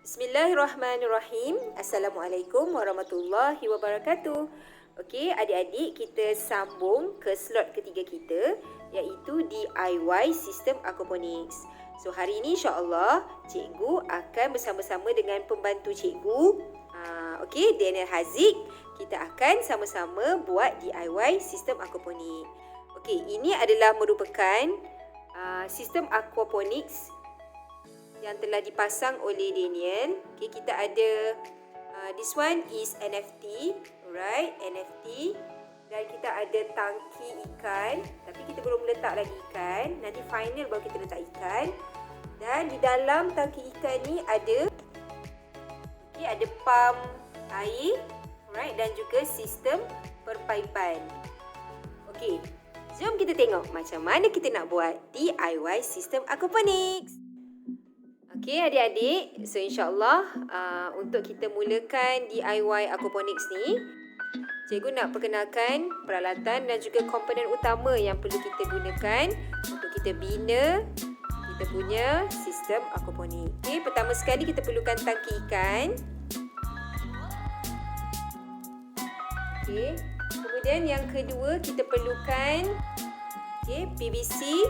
Bismillahirrahmanirrahim. Assalamualaikum warahmatullahi wabarakatuh. Okey, adik-adik, kita sambung ke slot ketiga kita, iaitu DIY Sistem Akuaponik. So, hari ini insya-Allah cikgu akan bersama-sama dengan pembantu cikgu, okey, Daniel Haziq, kita akan sama-sama buat DIY Sistem Akuaponik. Okey, ini adalah merupakan sistem akuaponik yang telah dipasang oleh Daniel. Okay, kita ada this one is NFT, alright, NFT. Dan kita ada tangki ikan, tapi kita belum letak lagi ikan. Nanti final baru kita letak ikan. Dan di dalam tangki ikan ni ada pam air, alright, dan juga sistem perpaipan. Okey, jom kita tengok macam mana kita nak buat DIY sistem akuaponik. Okey adik-adik, so insyaAllah untuk kita mulakan DIY akuaponik ni, cikgu nak perkenalkan peralatan dan juga komponen utama yang perlu kita gunakan untuk kita bina kita punya sistem akuaponik. Okey, pertama sekali kita perlukan tangki ikan. Okey, kemudian yang kedua kita perlukan PVC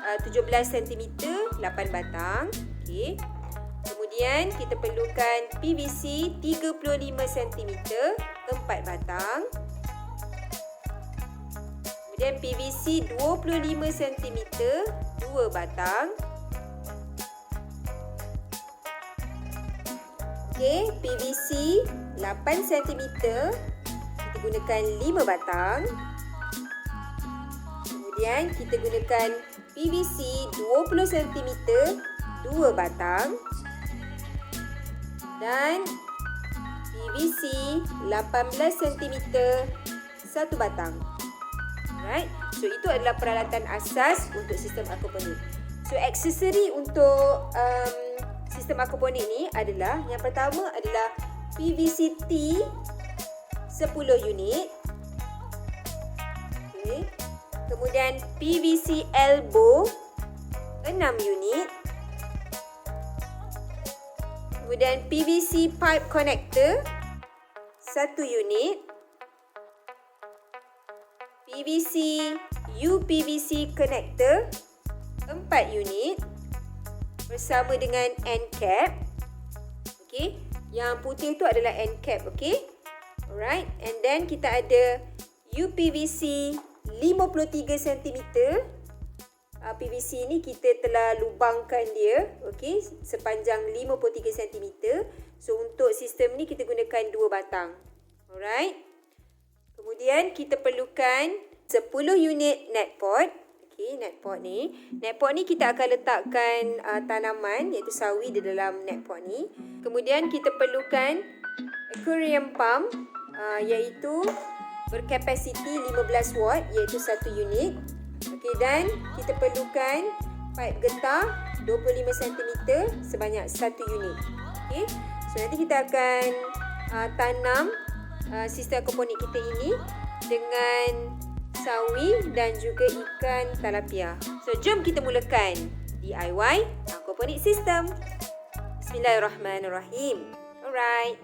17 cm 8 batang. Okey. Kemudian kita perlukan PVC 35 cm 4 batang. Kemudian PVC 25 cm 2 batang. Okey, PVC 8 cm kita gunakan 5 batang. Kemudian kita gunakan PVC 20 cm 2 batang dan PVC 18 cm 1 batang. Alright. So itu adalah peralatan asas untuk sistem akuaponik. So aksesori untuk sistem akuaponik ni adalah, yang pertama adalah PVC T 10 unit. Okey. Kemudian PVC elbow 6 unit. Kemudian PVC pipe connector 1 unit. PVC UPVC connector 4 unit bersama dengan end cap. Okey, yang putih tu adalah end cap, okey. Alright, and then kita ada UPVC 53 cm. PVC ni kita telah lubangkan dia, okey, sepanjang 53 cm. So untuk sistem ni kita gunakan 2 batang. Alright. Kemudian kita perlukan 10 unit net pot. Okey, net pot ni. Net pot ni kita akan letakkan tanaman iaitu sawi di dalam net pot ni. Kemudian kita perlukan aquarium pump iaitu berkapasiti 15 watt iaitu 1 unit. Okey, dan kita perlukan pipe getah 25 cm sebanyak 1 unit. Okey. So nanti kita akan tanam sistem akuaponik kita ini dengan sawi dan juga ikan talapia. So jom kita mulakan DIY akuaponik sistem. Bismillahirrahmanirrahim. Alright.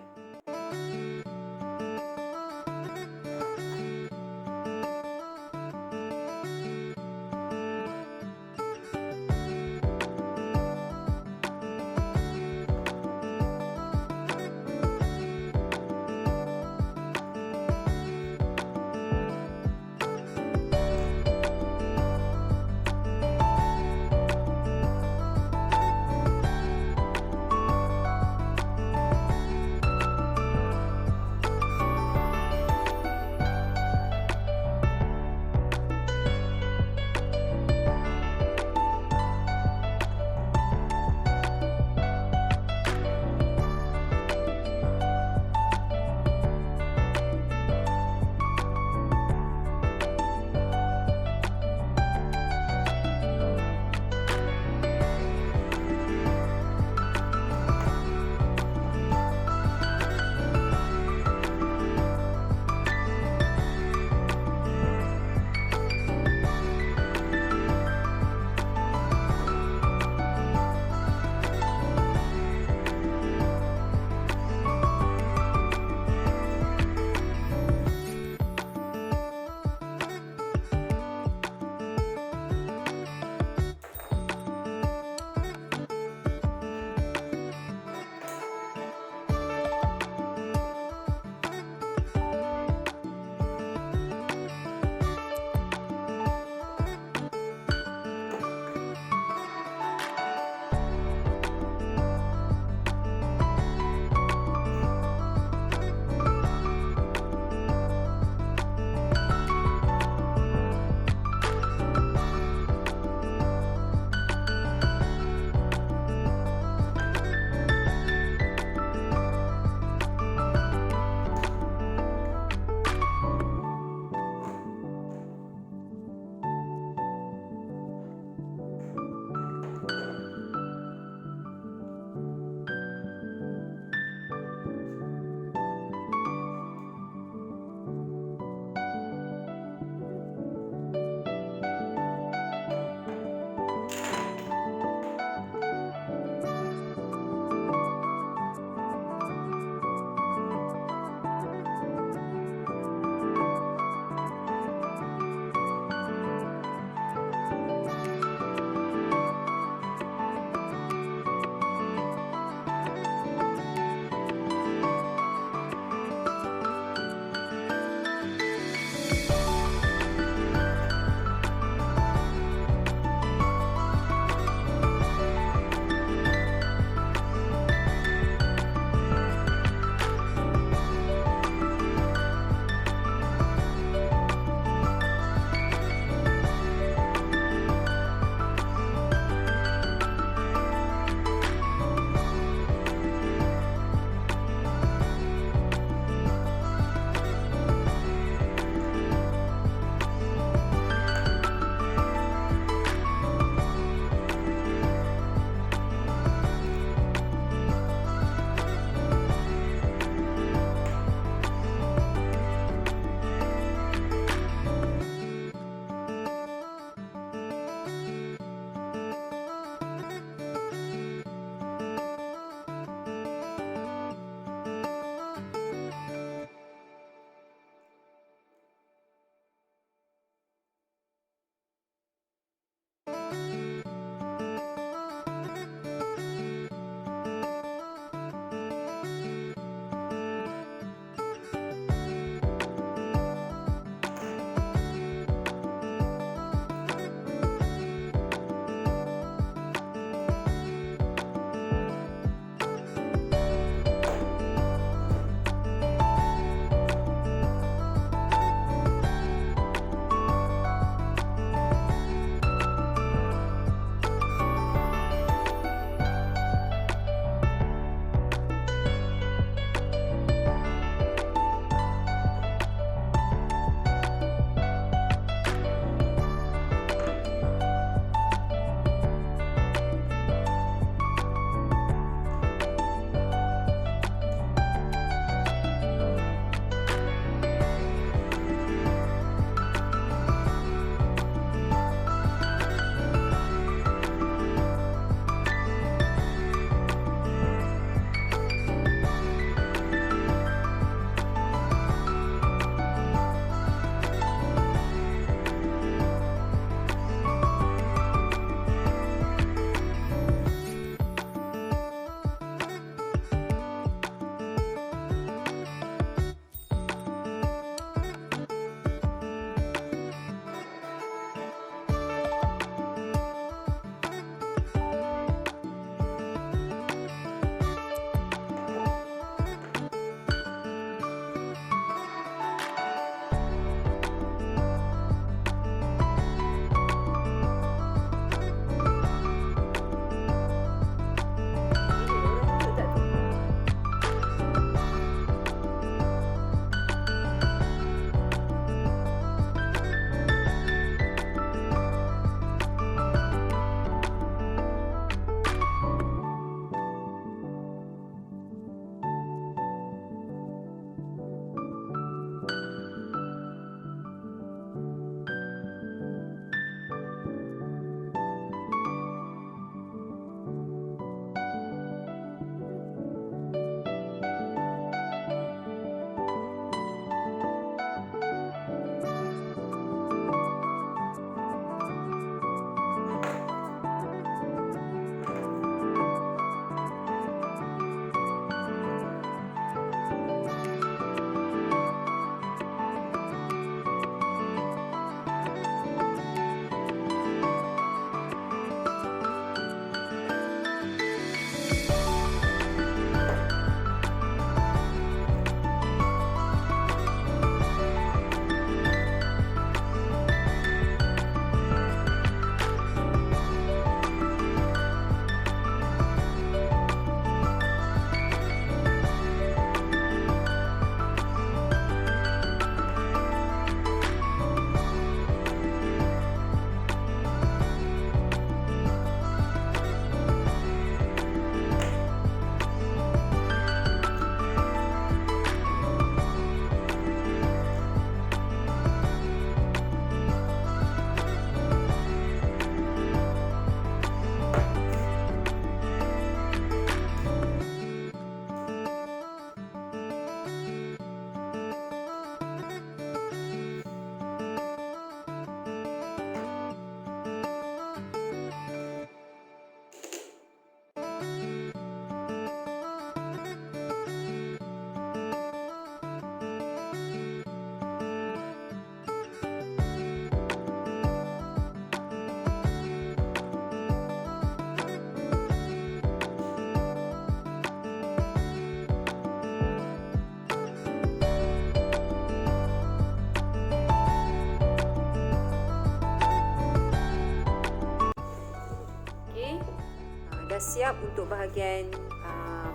siap untuk bahagian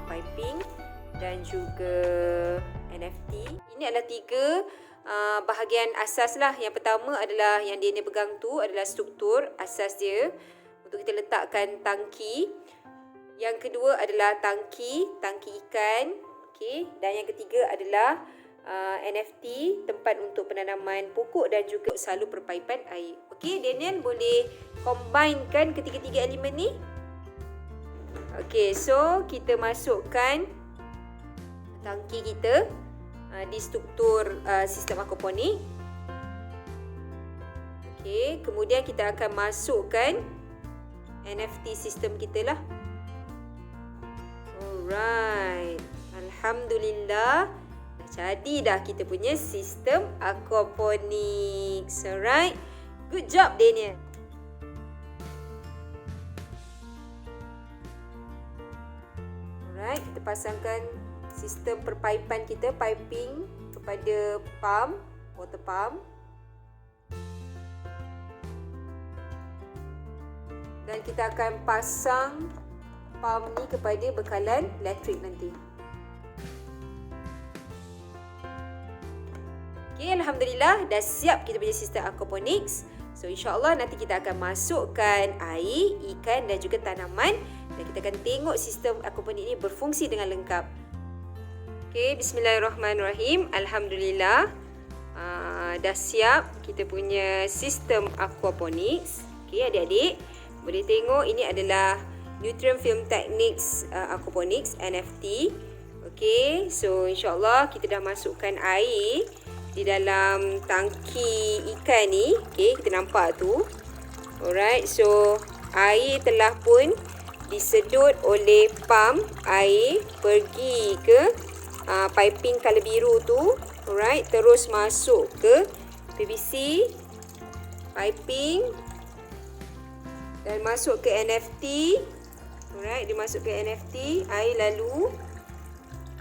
piping dan juga NFT. Ini adalah 3 bahagian asas lah. Yang pertama adalah yang dia pegang tu adalah struktur asas dia untuk kita letakkan tangki. Yang kedua adalah tangki ikan. Okey, dan yang ketiga adalah NFT, tempat untuk penanaman pokok dan juga salur perpaipan air. Okey, Daniel boleh combinekan ketiga-tiga elemen ni? Okey, so kita masukkan tangki kita di struktur sistem akuaponik. Okey, kemudian kita akan masukkan NFT sistem kita lah. Alright. Alhamdulillah. Dah jadi dah kita punya sistem akuaponik. Alright. Good job, Daniel. Alright, kita pasangkan sistem perpaipan kita, piping kepada pump, water pump. Dan kita akan pasang pump ni kepada bekalan elektrik nanti. Okay, Alhamdulillah dah siap kita punya sistem aquaponics. So insyaAllah nanti kita akan masukkan air, ikan dan juga tanaman. Dan kita akan tengok sistem aquaponik ni berfungsi dengan lengkap. Okay, bismillahirrahmanirrahim. Alhamdulillah dah siap kita punya sistem aquaponics. Okay, adik-adik boleh tengok ini adalah Nutrient Film Techniques Aquaponics NFT. Okay, so insyaAllah kita dah masukkan air di dalam tangki ikan ni. Okay, kita nampak tu. Alright, so air telah pun disedut oleh pump air pergi ke piping color biru tu. Alright, terus masuk ke PVC piping dan masuk ke NFT. Alright, dia masuk ke NFT, air lalu.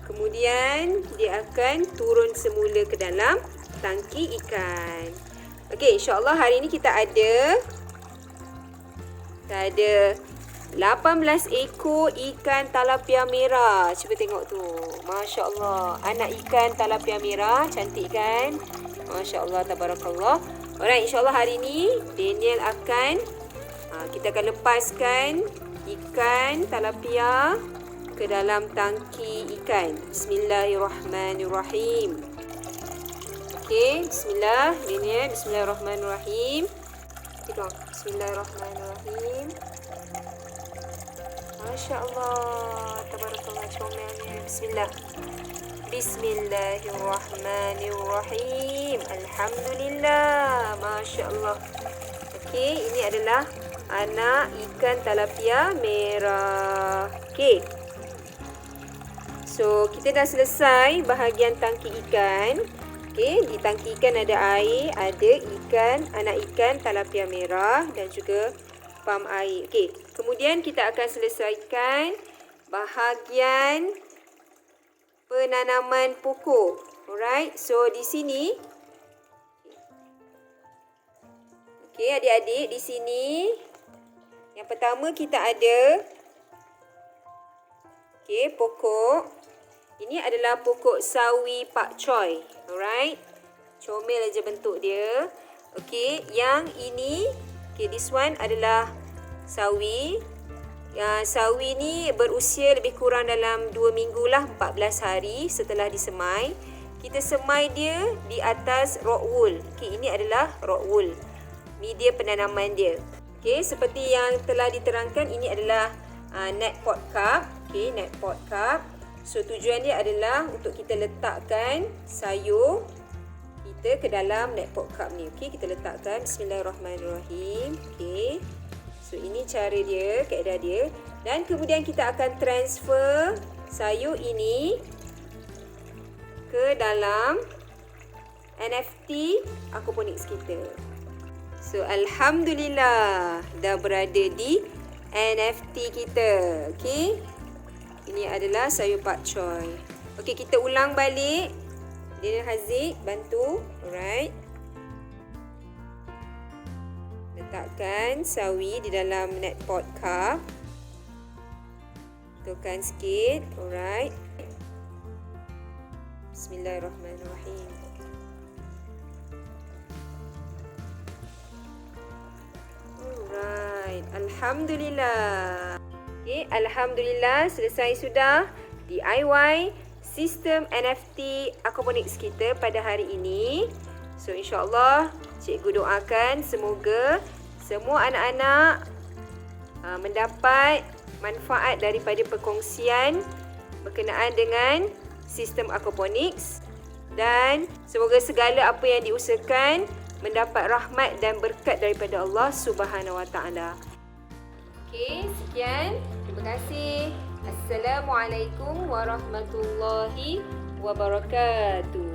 Kemudian dia akan turun semula ke dalam tangki ikan. Okey, insya-Allah hari ni kita ada 18 ekor ikan talapia merah. Cuba tengok tu. Masya-Allah, anak ikan talapia merah, cantik kan? Masya-Allah, tabarakallah. Alright, insya-Allah hari ni Daniel akan kita akan lepaskan ikan talapia ke dalam tangki ikan. Bismillahirrahmanirrahim. Okey, bismillah. Daniel, bismillahirrahmanirrahim. Kita bismillahirrahmanirrahim. Masya-Allah, tabarakallah, comelnya. Bismillah. Bismillahirrahmanirrahim. Alhamdulillah. Masya-Allah. Okey, ini adalah anak ikan talapia merah. Okey. So, kita dah selesai bahagian tangki ikan. Okey, di tangki ikan ada air, ada ikan, anak ikan talapia merah dan juga pam air. Okey, kemudian kita akan selesaikan bahagian penanaman pokok. Alright, so di sini okey, adik-adik, di sini yang pertama kita ada pokok. Ini adalah pokok sawi Pak Choy. Alright. Comel aja bentuk dia. Okey, yang ini this one adalah sawi. Sawi ni berusia lebih kurang dalam 2 minggu lah, 14 hari setelah disemai. Kita semai dia di atas rock wool. Okey, ini adalah rock wool. Media penanaman dia. Okey, seperti yang telah diterangkan, ini adalah net pot cup. Okey, net pot cup. So tujuan dia adalah untuk kita letakkan sayur kita ke dalam net pot cup ni. Okey, kita letakkan. Bismillahirrahmanirrahim. Okey. So ini cara dia, kaedah dia. Dan kemudian kita akan transfer sayur ini ke dalam NFT aquaponics kita. So Alhamdulillah dah berada di NFT kita. Okey. Ini adalah sayur Pak Choy. Okey, kita ulang balik. Dia Haziq bantu. Alright. Letakkan sawi di dalam net pot cup. Tekan sikit. Alright. Bismillahirrahmanirrahim. Alright. Alhamdulillah. Okay, Alhamdulillah selesai sudah DIY sistem NFT Akuaponik kita pada hari ini. So insyaAllah cikgu doakan semoga semua anak-anak mendapat manfaat daripada perkongsian berkenaan dengan sistem Akuaponik, dan semoga segala apa yang diusahakan mendapat rahmat dan berkat daripada Allah Subhanahu Wa Taala. Okey, sekian. Terima kasih. Assalamualaikum warahmatullahi wabarakatuh.